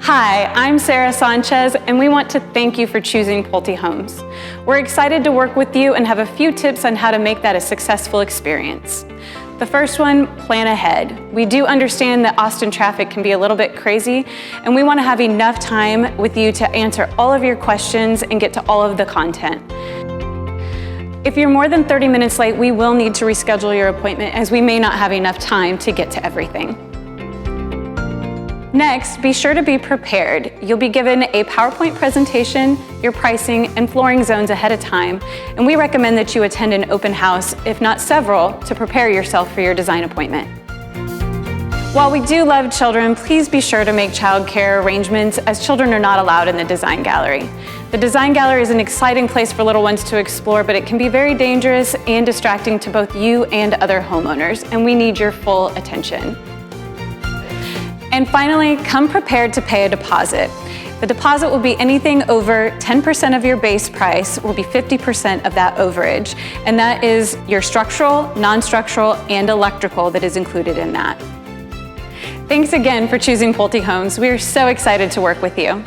Hi, I'm Sarah Sanchez, and we want to thank you for choosing Pulte Homes. We're excited to work with you and have a few tips on how to make that a successful experience. The first one, plan ahead. We do understand that Austin traffic can be a little bit crazy, and we want to have enough time with you to answer all of your questions and get to all of the content. If you're more than 30 minutes late, we will need to reschedule your appointment as we may not have enough time to get to everything. Next, be sure to be prepared. You'll be given a PowerPoint presentation, your pricing, and flooring zones ahead of time, and we recommend that you attend an open house, if not several, to prepare yourself for your design appointment. While we do love children, please be sure to make childcare arrangements, as children are not allowed in the design gallery. The design gallery is an exciting place for little ones to explore, but it can be very dangerous and distracting to both you and other homeowners, and we need your full attention. And finally, come prepared to pay a deposit. The deposit will be anything over 10% of your base price, will be 50% of that overage, and that is your structural, non-structural, and electrical that is included in that. Thanks again for choosing Pulte Homes. We are so excited to work with you.